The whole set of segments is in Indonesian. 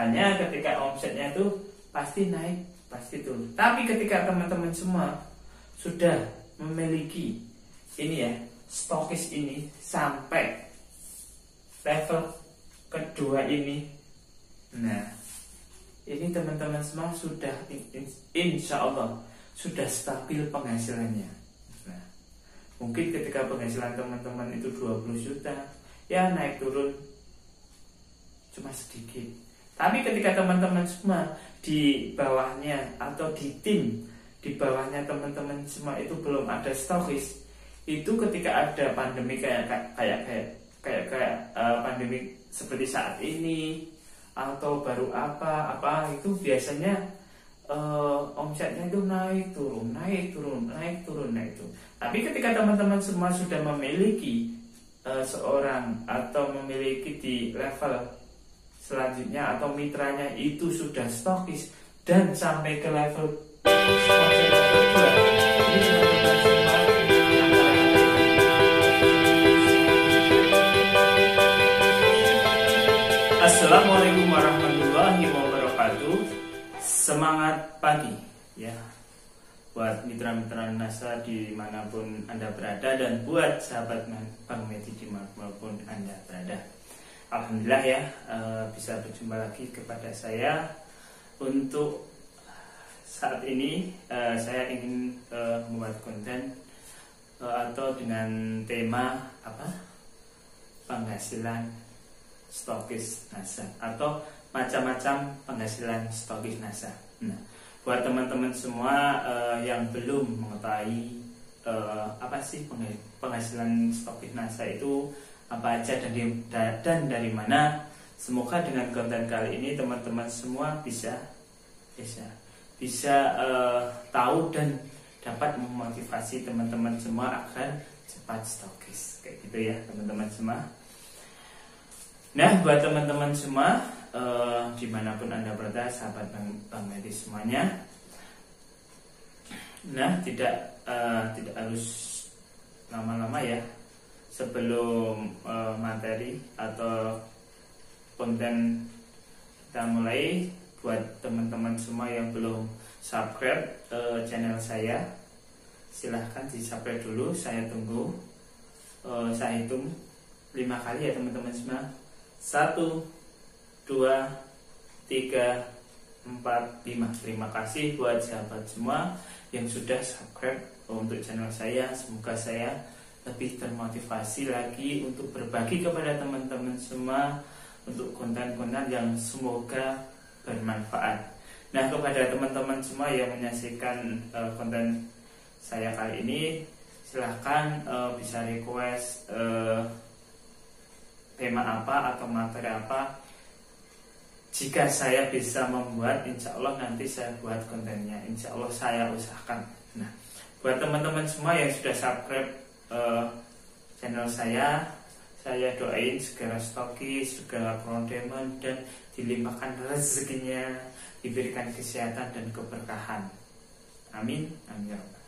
Makanya ketika omsetnya itu pasti naik, pasti turun. Tapi ketika teman-teman semua sudah memiliki ini ya, stokis ini sampai level kedua ini, nah ini teman-teman semua sudah insya Allah sudah stabil penghasilannya. Nah, mungkin ketika penghasilan teman-teman itu 20 juta, ya naik turun cuma sedikit. Tapi ketika teman-teman semua di bawahnya atau di tim di bawahnya teman-teman semua itu belum ada stokis, itu ketika ada pandemi kayak pandemi seperti saat ini atau baru apa itu biasanya omsetnya itu naik turun. Tapi ketika teman-teman semua sudah memiliki seorang atau memiliki di level selanjutnya atau mitranya itu sudah stokis dan sampai ke level stokis level 2, ini teman-teman semua Assalamualaikum warahmatullahi wabarakatuh. Semangat pagi ya buat mitra-mitra NASA dimanapun Anda berada, dan buat sahabat Bang Medi dimanapun Anda berada. Alhamdulillah ya bisa berjumpa lagi kepada saya. Untuk saat ini saya ingin membuat konten atau dengan tema apa? Penghasilan stokis NASA atau macam-macam penghasilan stokis NASA. Nah, buat teman-teman semua yang belum mengetahui apa sih penghasilan stokis NASA itu apa aja dan dari mana, semoga dengan konten kali ini teman-teman semua bisa tahu dan dapat memotivasi teman-teman semua agar cepat stokis kayak gitu ya teman-teman semua. Nah, buat teman-teman semua dimanapun Anda berada, sahabat Bang Medi semuanya, nah tidak harus lama-lama ya. Sebelum materi atau konten kita mulai, buat teman-teman semua yang belum subscribe channel saya, silahkan di subscribe dulu. Saya tunggu, saya hitung 5 kali ya teman-teman semua. 1, 2, 3, 4, 5. Terima kasih buat sahabat semua yang sudah subscribe untuk channel saya. Semoga saya lebih termotivasi lagi untuk berbagi kepada teman-teman semua untuk konten-konten yang semoga bermanfaat. Nah, kepada teman-teman semua yang menyaksikan konten saya kali ini, silahkan bisa request tema apa atau materi apa. Jika saya bisa membuat, insya Allah nanti saya buat kontennya, insya Allah saya usahakan. Nah, buat teman-teman semua yang sudah subscribe channel saya doain segala stokis, segala prodemen, dan dilimpahkan rezekinya, diberikan kesehatan dan keberkahan. Amin, amin ya Rabbal.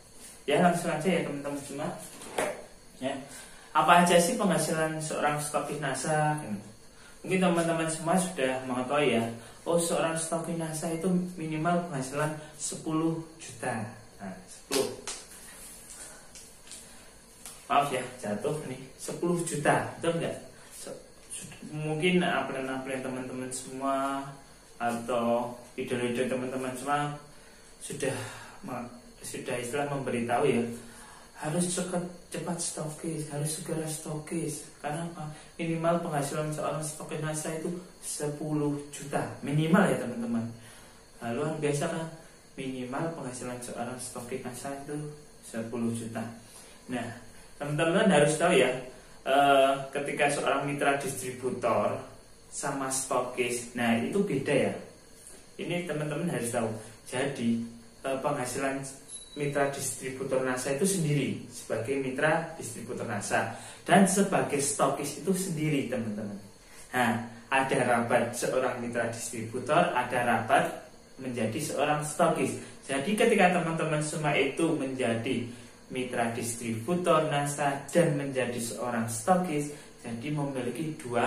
Ya, langsung aja ya teman-teman semua. Ya, apa aja sih penghasilan seorang stokis NASA? Mungkin teman-teman semua sudah mengetahui ya. Oh, seorang stokis NASA itu minimal penghasilan 10 juta. Nah, 10. Maaf ya, jatuh nih 10 juta, betul nggak? Mungkin upline teman-teman semua atau ide-ide teman-teman semua sudah istilah memberitahu ya, harus cepat stokis, harus segera stokis. Karena apa? Minimal penghasilan seorang stokis NASA itu 10 juta minimal ya teman-teman. Luar biasa kan? Minimal penghasilan seorang stokis NASA itu 10 juta. Nah, teman-teman harus tahu ya, ketika seorang mitra distributor sama stokis, nah itu beda ya. Ini teman-teman harus tahu. Jadi penghasilan mitra distributor NASA itu sendiri sebagai mitra distributor NASA, dan sebagai stokis itu sendiri teman-teman. Nah, ada rabat seorang mitra distributor, ada rabat menjadi seorang stokis. Jadi ketika teman-teman semua itu menjadi mitra distributor NASA dan menjadi seorang stokis, jadi memiliki 2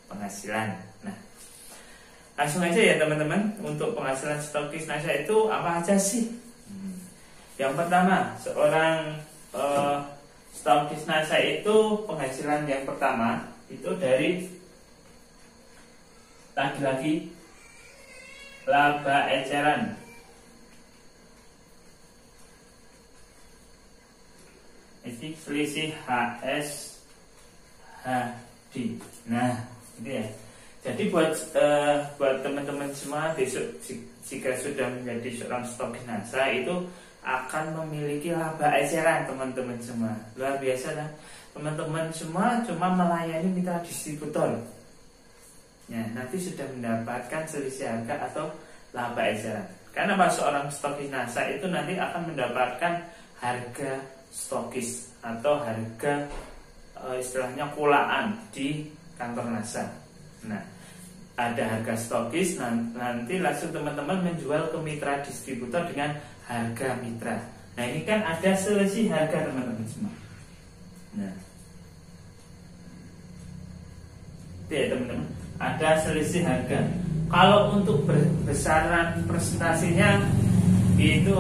penghasilan. Nah, Langsung aja ya teman-teman, untuk penghasilan stokis NASA itu apa aja sih? Yang pertama, seorang stokis NASA itu penghasilan yang pertama itu dari lagi-lagi laba eceran. Ini selisih HSHD. Nah, gitu ya. Jadi buat teman-teman semua besok jika sudah menjadi seorang stokis NASA itu akan memiliki laba eceran teman-teman semua. Luar biasa lah. Teman-teman semua cuma melayani mitra distributor. Ya, nanti sudah mendapatkan selisih harga atau laba eceran. Karena seorang stokis NASA itu nanti akan mendapatkan harga stokis atau harga istilahnya kulaan di kantor NASA. Nah, ada harga stokis, nanti langsung teman-teman menjual ke mitra distributor dengan harga mitra. Nah, ini kan ada selisih harga teman-teman semua. Nah, itu ya teman-teman, ada selisih harga. Kalau untuk besaran presentasinya itu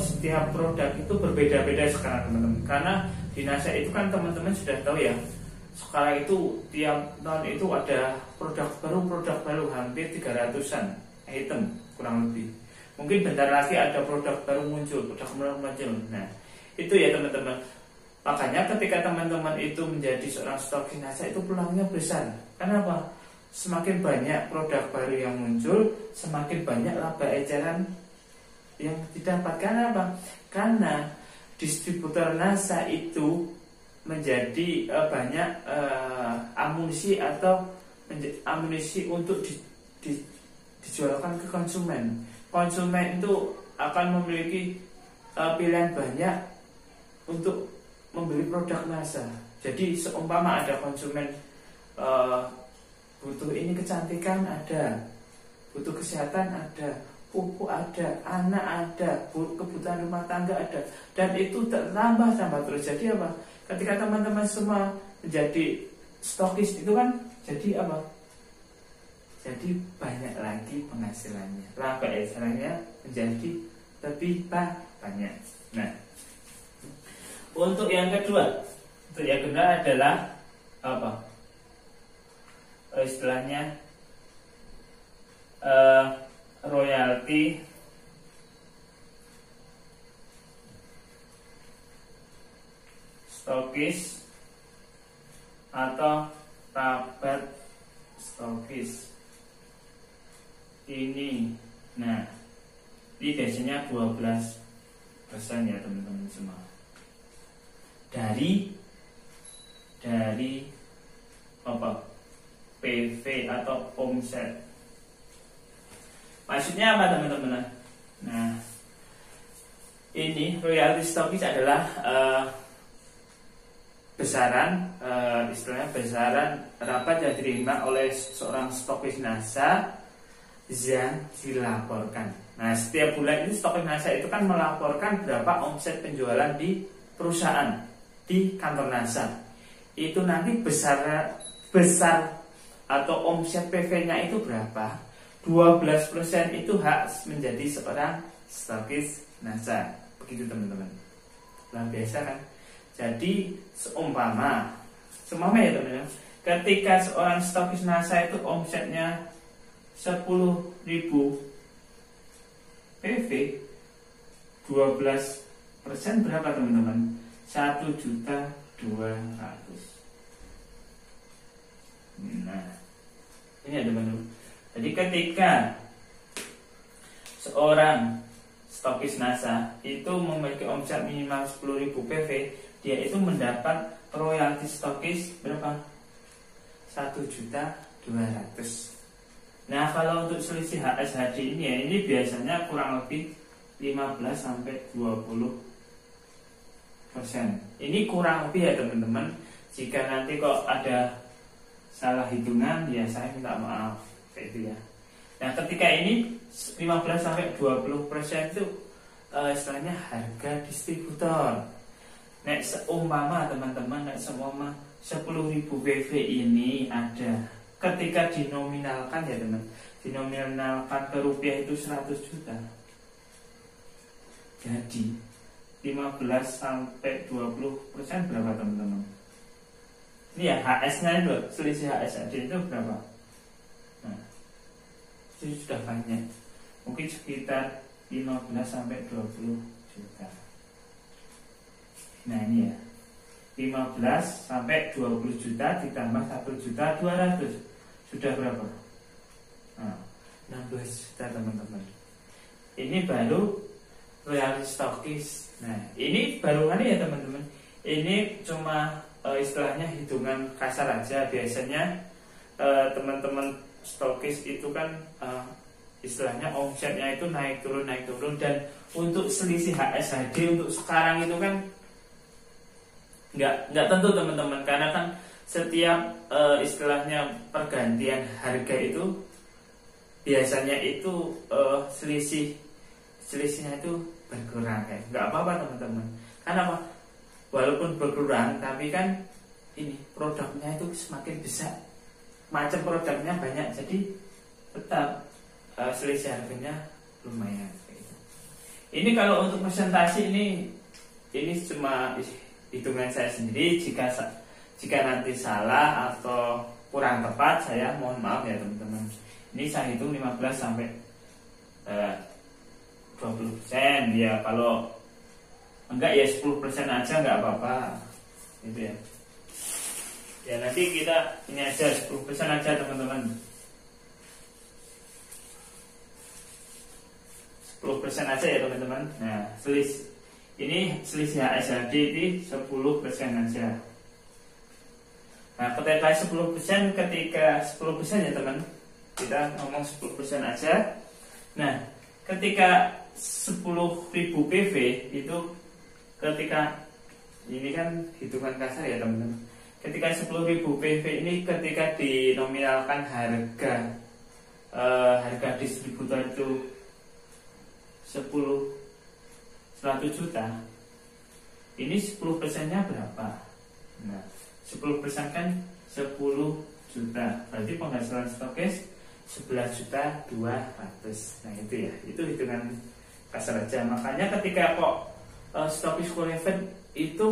setiap produk itu berbeda-beda sekarang teman-teman. Karena di NASA itu kan teman-teman sudah tahu ya, sekarang itu tiap tahun itu ada produk baru hampir 300-an item kurang lebih. Mungkin bentar lagi ada produk baru muncul. Nah, itu ya teman-teman. Makanya ketika teman-teman itu menjadi seorang stokis NASA itu peluangnya besar. Kenapa? Semakin banyak produk baru yang muncul, semakin banyak laba eceran yang didapatkan. Apa? Karena distributor NASA itu menjadi banyak amunisi atau amunisi untuk dijualkan ke konsumen. Konsumen itu akan memiliki pilihan banyak untuk membeli produk NASA. Jadi seumpama ada konsumen butuh ini kecantikan ada, butuh kesehatan ada, pupuk ada, anak ada, kebutuhan rumah tangga ada, dan itu tambah terus. Jadi apa? Ketika teman-teman semua menjadi stokis itu kan jadi apa? Jadi banyak lagi penghasilannya, laba ecerannya menjadi lebih banyak. Nah, untuk yang kedua adalah apa? Istilahnya royalti stokis atau rabat stokis ini. Nah, ini biasanya 12% ya teman-teman semua dari apa? PV atau omset. Maksudnya apa teman-teman? Nah, ini royalti stokis adalah besaran istilahnya besaran rabat yang diterima oleh seorang stokis NASA yang dilaporkan. Nah, setiap bulan ini stokis NASA itu kan melaporkan berapa omset penjualan di perusahaan, di kantor NASA. Itu nanti besar atau omset PV-nya itu berapa? 12% itu hak menjadi seorang stokis NASA. Begitu teman-teman. Luar biasa kan? Jadi seumpama ya teman-teman, ketika seorang stokis NASA itu omsetnya 10.000 PV, 12% berapa teman-teman? 1.200.000. Nah, ini ada teman-teman. Jadi ketika seorang stokis NASA itu memiliki omset minimal 10.000 PV, dia itu mendapat royalti stokis berapa? 1.200.000. Nah, kalau untuk selisih HSHD ini ya, ini biasanya kurang lebih 15-20%. Ini kurang lebih ya teman-teman. Jika nanti kok ada salah hitungan, ya saya minta maaf kayak itu ya. Nah, ketika ini 15-20% itu istilahnya harga distributor. Nek seumpama teman-teman, nek seumpama 10.000 PV ini ada ketika dinominalkan ya teman, dinominalkan ke rupiah itu 100 juta. Jadi 15 sampai 20% berapa teman-teman? Ini ya HS-nya itu, selisih HSAD itu berapa? Nah, itu sudah banyak. Mungkin sekitar 15 sampai 20 juta. Nah ini ya, 15 sampai 20 juta ditambah 1 juta 200 sudah berapa? Nah, 16 juta teman-teman. Ini baru royalti stokis. Nah ini baru kali ya teman-teman. Ini cuma istilahnya hitungan kasar aja. Biasanya teman-teman stokis itu kan istilahnya omsetnya itu naik turun, dan untuk selisih HSHD untuk sekarang itu kan nggak tentu teman-teman, karena kan setiap istilahnya pergantian harga itu biasanya itu selisihnya itu berkurang kayak nggak apa-apa teman-teman. Karena apa? Walaupun berkurang tapi kan ini produknya itu semakin besar, macam produknya banyak, jadi tetap selisih harganya lumayan. Ini kalau untuk presentasi ini cuma hitungan saya sendiri. Jika nanti salah atau kurang tepat saya mohon maaf ya teman-teman. Ini saya hitung 15 sampai 20%. Ya kalau enggak ya 10% aja nggak apa-apa gitu ya. Ya nanti kita ini aja 10% aja teman-teman. 10% aja ya teman-teman. Nah, ini selisih HSHD ini 10% aja. Nah, ketika 10% ya teman, kita ngomong 10% aja. Nah, ketika 10.000 PV itu ketika ini kan hitungan kasar ya teman-teman. Ketika 10.000 PV ini ketika dinominalkan harga distributor itu 100 juta, ini 10%-nya berapa? Nah, 10% kan 10 juta, berarti penghasilan stokis 11.200.000. Nah itu ya, itu hitungan kasar aja. Makanya ketika kok stokis forever itu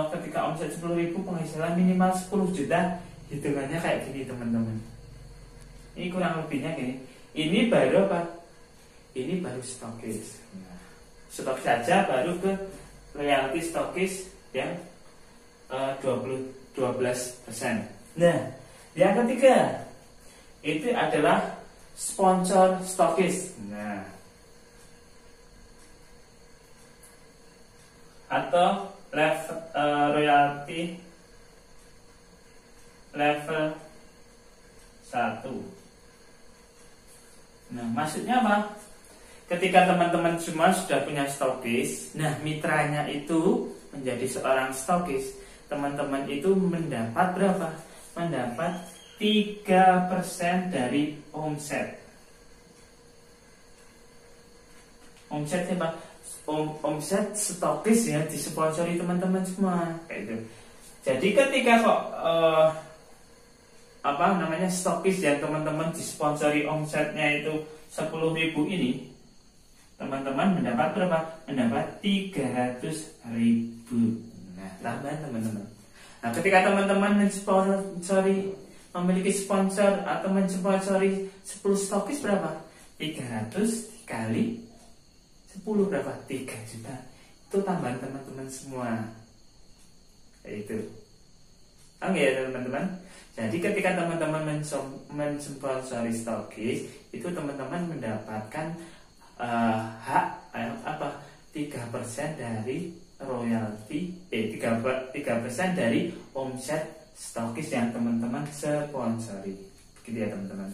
ketika omset 10.000 penghasilan minimal 10 juta, hitungannya kayak gini teman-teman. Ini kurang lebihnya gini. Ini baru apa? Ini baru stokis. Nah, stokis saja baru ke royalti stokis yang 12%. Nah, yang ketiga itu adalah sponsor stokis. Nah, atau level royalti level 1. Nah, maksudnya apa? Ketika teman-teman semua sudah punya stokis, nah mitranya itu menjadi seorang stokis, teman-teman itu mendapat berapa? Mendapat 3% dari omset. Omset apa? Omset stokis ya, disponsori teman-teman semua kayak itu. Jadi ketika kok stokis yang teman-teman disponsori omsetnya itu 10.000 ini, teman-teman mendapat berapa? Mendapat 300.000. Nah, tambahan teman-teman. Nah, ketika teman-teman memiliki sponsor atau mensponsori 10 stokis berapa? 300 kali 10 berapa? 3 juta. Itu tambahan teman-teman semua. Itu. Oke ya teman-teman. Jadi ketika teman-teman mensponsori stokis, itu teman-teman mendapatkan hak 3% dari royalti 3% dari omset stokis yang teman-teman sponsori. Begitu ya teman-teman.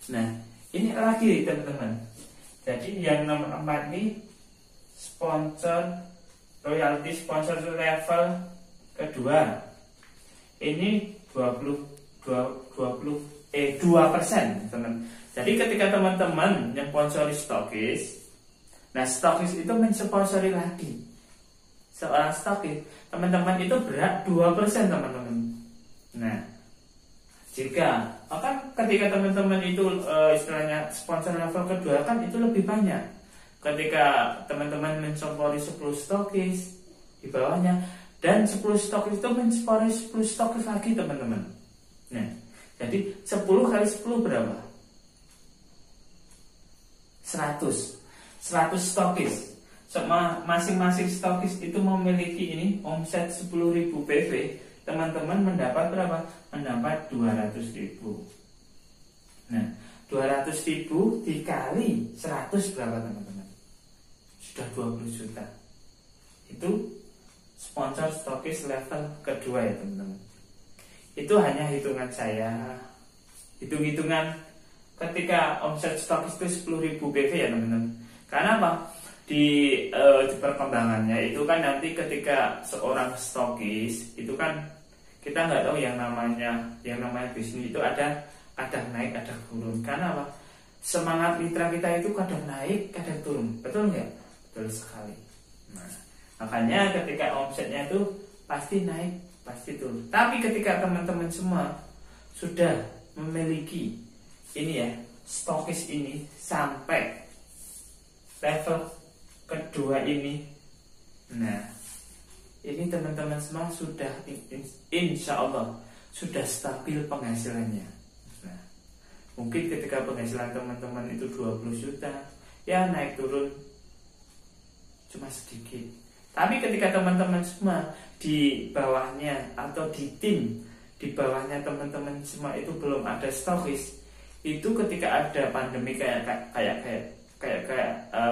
Nah, ini lagi teman-teman. Jadi yang nomor 4 ini royalti sponsor level kedua. Ini 2%, teman. Jadi ketika teman-teman yang sponsori stokis, nah stokis itu mensponsori lagi seorang stokis, teman-teman itu berat 2% teman-teman. Nah Jika akan ketika teman-teman itu istilahnya sponsor level kedua kan itu lebih banyak. Ketika teman-teman mensponsori 10 stokis di bawahnya dan 10 stokis itu mensponsori 10 stokis lagi teman-teman. Nah, jadi 10 kali 10 berapa? 100 stokis. Masing-masing stokis itu memiliki ini omset 10.000 PV. Teman-teman mendapat berapa? Mendapat 200.000. Nah, 200.000 dikali 100 berapa teman-teman? Sudah 20 juta. Itu sponsor stokis level kedua ya teman-teman. Itu hanya hitungan saya. Hitung-hitungan ketika omset stokis itu 10.000 PV ya teman-teman. Karena apa? Di perkembangannya itu kan nanti ketika seorang stokis itu kan kita nggak tahu yang namanya bisnis itu ada kadang naik kadang turun. Karena apa? Semangat mitra kita itu kadang naik kadang turun, betul nggak? Betul sekali. Nah, makanya ketika omsetnya itu pasti naik pasti turun. Tapi ketika teman-teman semua sudah memiliki ini ya stokis ini sampai level kedua ini, nah ini teman-teman semua sudah insya Allah sudah stabil penghasilannya. Nah, mungkin ketika penghasilan teman-teman itu 20 juta ya naik turun cuma sedikit. Tapi ketika teman-teman semua di bawahnya atau di tim di bawahnya teman-teman semua itu belum ada stokis, itu ketika ada pandemi kayak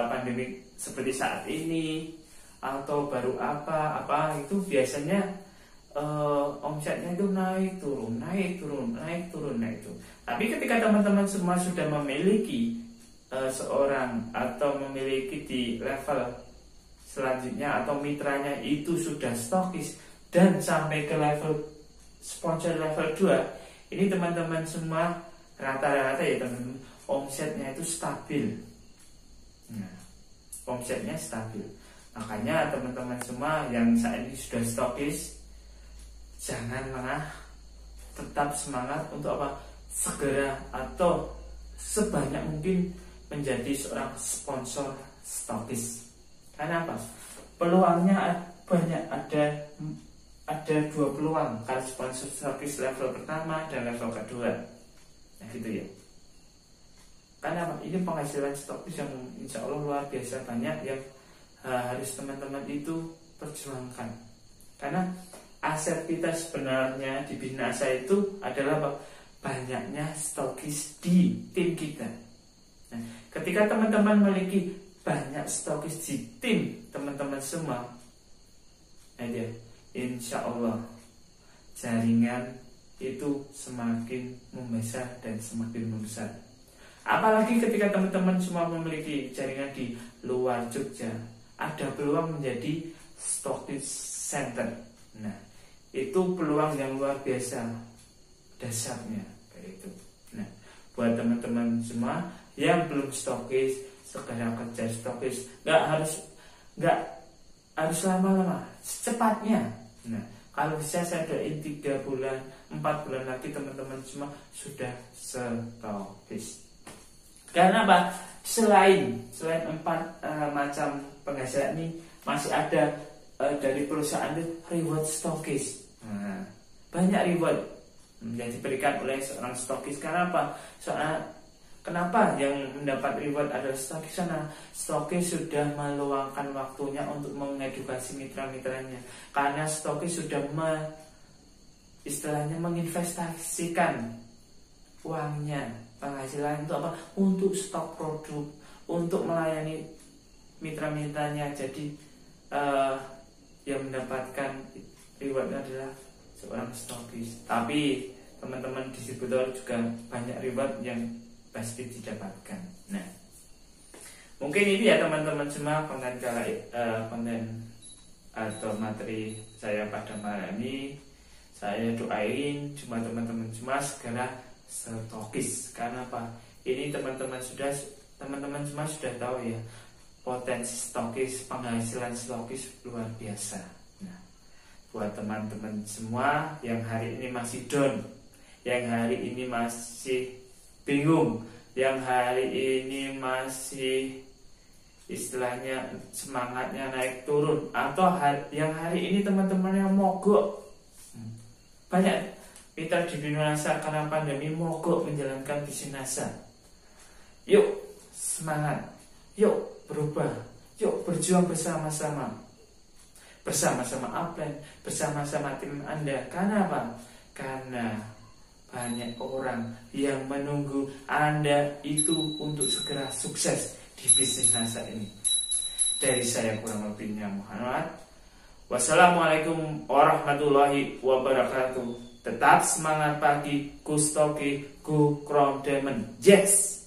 pandemi seperti saat ini atau baru apa itu biasanya omsetnya itu naik turun. Tapi ketika teman-teman semua sudah memiliki seorang atau memiliki di level selanjutnya atau mitranya itu sudah stokis dan sampai ke level sponsor level 2, ini teman-teman semua rata-rata ya teman-teman omsetnya itu stabil. Nah, omsetnya stabil. Makanya teman-teman semua yang saat ini sudah stokis, jangan lengah, tetap semangat untuk apa? Segera atau sebanyak mungkin menjadi seorang sponsor stokis. Karena apa? Peluangnya banyak, ada 2 peluang kalau sponsor stokis level pertama dan level kedua. Nah gitu ya. Karena ini penghasilan stokis yang insya Allah luar biasa banyak yang harus teman-teman itu perjuangkan. Karena aset kita sebenarnya di Binasa itu adalah banyaknya stokis di tim kita. Nah, ketika teman-teman memiliki banyak stokis di tim teman-teman semua, aja insya Allah jaringan itu semakin membesar dan semakin membesar. Apalagi ketika teman-teman semua memiliki jaringan di luar Jogja, ada peluang menjadi stokis center. Nah, itu peluang yang luar biasa dasarnya kayak itu. Nah, buat teman-teman semua yang belum stokis, segera kejar stokis. Nggak harus lama-lama, secepatnya. Nah, kalau bisa saya doain 3 bulan, 4 bulan lagi teman-teman semua sudah stokis. Karena apa? Selain 4 macam penghasilan ini masih ada dari perusahaan itu reward stokis. Nah, banyak reward yang diberikan oleh seorang stokis. Karena apa? Kenapa yang mendapat reward adalah stokis? Karena stokis sudah meluangkan waktunya untuk mengedukasi mitra-mitranya. Karena stokis sudah istilahnya menginvestasikan uangnya, penghasilan itu apa? Untuk stok produk, untuk melayani mitra-mitranya. Jadi yang mendapatkan reward adalah seorang stokis. Tapi teman-teman distributor juga banyak reward yang pasti didapatkan. Nah, mungkin ini ya teman-teman semua konten atau materi saya pada malam ini. Saya doain cuma teman-teman semua segera stokis. Karena apa? Ini teman-teman semua sudah tahu ya, potensi stokis, penghasilan stokis luar biasa. Nah, buat teman-teman semua yang hari ini masih down, yang hari ini masih bingung, yang hari ini masih istilahnya semangatnya naik turun, atau yang hari ini teman-teman yang mogok. Banyak kita di dunia NASA karena pandemi mogok menjalankan visi NASA. Yuk semangat, yuk berubah, yuk berjuang bersama-sama, bersama-sama upline, bersama-sama tim Anda. Karena apa? Karena banyak orang yang menunggu Anda itu untuk segera sukses di bisnis NASA ini. Dari saya kurang lebihnya Muhammad. Wassalamualaikum warahmatullahi wabarakatuh. Tetap semangat pagi, kustoki, ku krom demen. Yes.